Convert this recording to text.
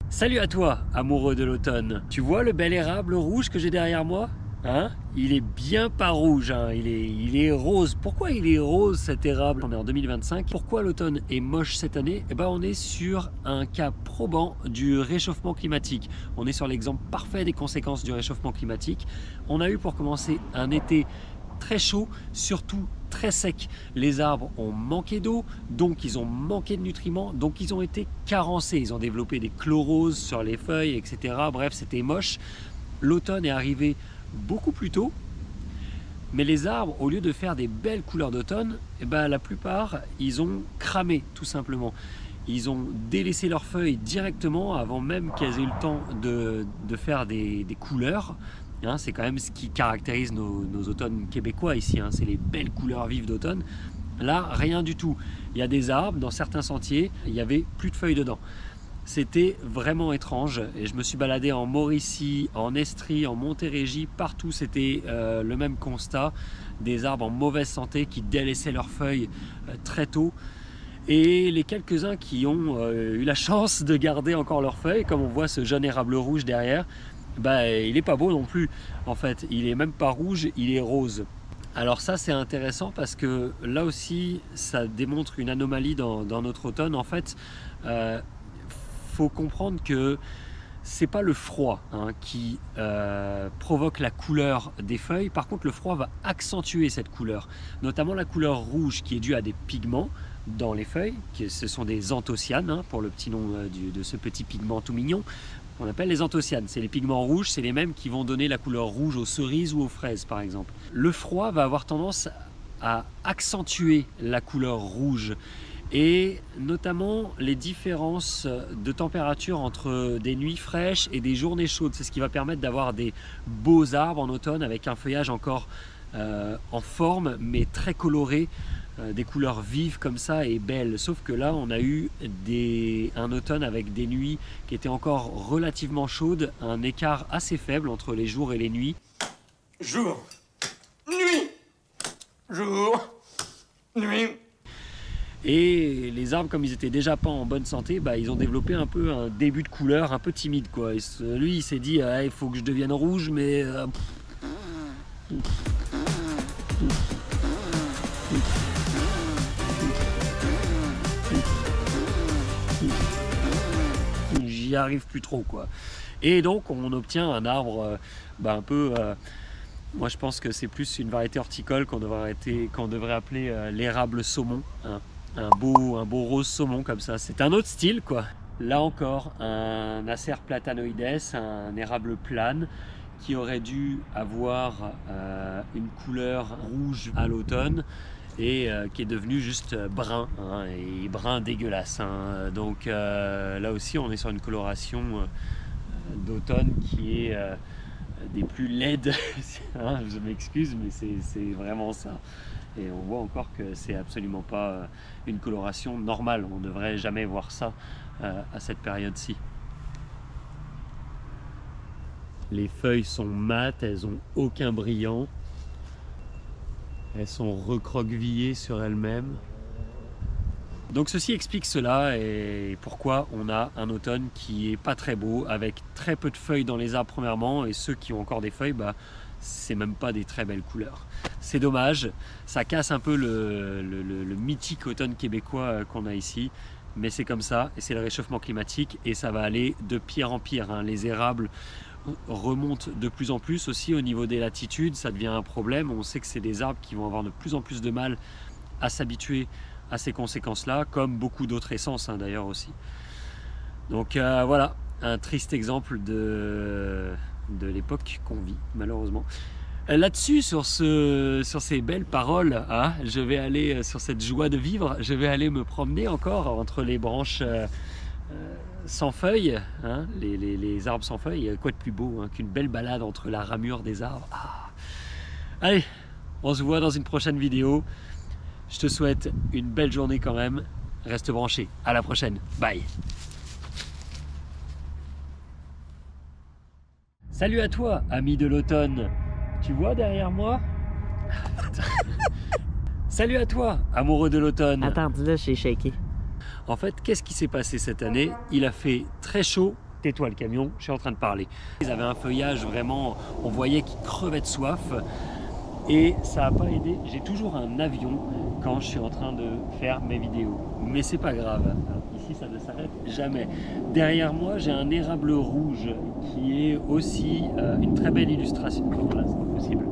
Salut à toi, amoureux de l'automne. Tu vois le bel érable rouge que j'ai derrière moi? Hein? Il est bien pas rouge, hein. Il est rose. Pourquoi il est rose cet érable? On est en 2025. Pourquoi l'automne est moche cette année? Eh ben, on est sur un cas probant du réchauffement climatique. On est sur l'exemple parfait des conséquences du réchauffement climatique. On a eu pour commencer un été très chaud, surtout très sec. Les arbres ont manqué d'eau, donc ils ont manqué de nutriments, donc ils ont été carencés. Ils ont développé des chloroses sur les feuilles, etc. Bref, c'était moche. L'automne est arrivé beaucoup plus tôt, mais les arbres, au lieu de faire des belles couleurs d'automne, eh ben, la plupart, ils ont cramé, tout simplement. Ils ont délaissé leurs feuilles directement avant même qu'elles aient eu le temps de faire des couleurs. Hein, c'est quand même ce qui caractérise nos automnes québécois ici, hein, c'est les belles couleurs vives d'automne. Là, rien du tout. Il y a des arbres, dans certains sentiers, il n'y avait plus de feuilles dedans. C'était vraiment étrange et je me suis baladé en Mauricie, en Estrie, en Montérégie, partout c'était le même constat. Des arbres en mauvaise santé qui délaissaient leurs feuilles très tôt. Et les quelques-uns qui ont eu la chance de garder encore leurs feuilles, comme on voit ce jeune érable rouge derrière, bah, il n'est pas beau non plus. En fait, il est même pas rouge, il est rose. Alors ça c'est intéressant parce que là aussi ça démontre une anomalie dans notre automne. En fait, faut comprendre que c'est pas le froid qui provoque la couleur des feuilles. Par contre, le froid va accentuer cette couleur, notamment la couleur rouge qui est due à des pigments dans les feuilles. Ce sont des anthocyanes, pour le petit nom de ce petit pigment tout mignon. On appelle les anthocyanes. C'est les pigments rouges, c'est les mêmes qui vont donner la couleur rouge aux cerises ou aux fraises, par exemple. Le froid va avoir tendance à accentuer la couleur rouge. Et notamment les différences de température entre des nuits fraîches et des journées chaudes. C'est ce qui va permettre d'avoir des beaux arbres en automne avec un feuillage encore en forme mais très coloré, des couleurs vives comme ça et belles. Sauf que là on a eu un automne avec des nuits qui étaient encore relativement chaudes, un écart assez faible entre les jours et les nuits. Jour, nuit, jour, nuit. Et les arbres, comme ils étaient déjà pas en bonne santé, bah, ils ont développé un peu un début de couleur un peu timide, quoi. Et lui, il s'est dit, il faut que je devienne rouge, mais... j'y arrive plus trop, quoi. Et donc, on obtient un arbre un peu... moi, je pense que c'est plus une variété horticole qu'on devrait appeler l'érable saumon, hein. Un beau rose saumon comme ça, c'est un autre style, quoi. Là encore, un Acer platanoides, un érable plane qui aurait dû avoir une couleur rouge à l'automne et qui est devenu juste brun, et brun dégueulasse, Donc là aussi on est sur une coloration d'automne qui est des plus laides. Je m'excuse, mais c'est vraiment ça. Et on voit encore que c'est absolument pas une coloration normale. On ne devrait jamais voir ça à cette période-ci. Les feuilles sont mates, elles ont aucun brillant. Elles sont recroquevillées sur elles-mêmes. Donc ceci explique cela et pourquoi on a un automne qui est pas très beau, avec très peu de feuilles dans les arbres premièrement, et ceux qui ont encore des feuilles, c'est même pas des très belles couleurs. C'est dommage, ça casse un peu le mythique automne québécois qu'on a ici, mais c'est comme ça, et c'est le réchauffement climatique, et ça va aller de pire en pire. Les érables remontent de plus en plus aussi au niveau des latitudes, ça devient un problème. On sait que c'est des arbres qui vont avoir de plus en plus de mal à s'habituer à ces conséquences-là, comme beaucoup d'autres essences d'ailleurs aussi. Donc voilà, un triste exemple de l'époque qu'on vit, malheureusement. Là-dessus, sur ces belles paroles, je vais aller, sur cette joie de vivre, je vais aller me promener encore entre les branches sans feuilles, les arbres sans feuilles. Il y a quoi de plus beau qu'une belle balade entre la ramure des arbres. Allez, on se voit dans une prochaine vidéo. Je te souhaite une belle journée quand même. Reste branché. À la prochaine. Bye. Salut à toi, ami de l'automne. Tu vois derrière moi? Salut à toi, amoureux de l'automne. Attends, dis-le, j'ai shaké. En fait, qu'est-ce qui s'est passé cette année? Il a fait très chaud tais-toi le camion, je suis en train de parler. Ils avaient un feuillage vraiment, on voyait qu'ils crevaient de soif. Et ça n'a pas aidé, j'ai toujours un avion quand je suis en train de faire mes vidéos. Mais c'est pas grave, alors, ici ça ne s'arrête jamais. Derrière moi j'ai un érable rouge qui est aussi une très belle illustration. Voilà, c'est pas possible.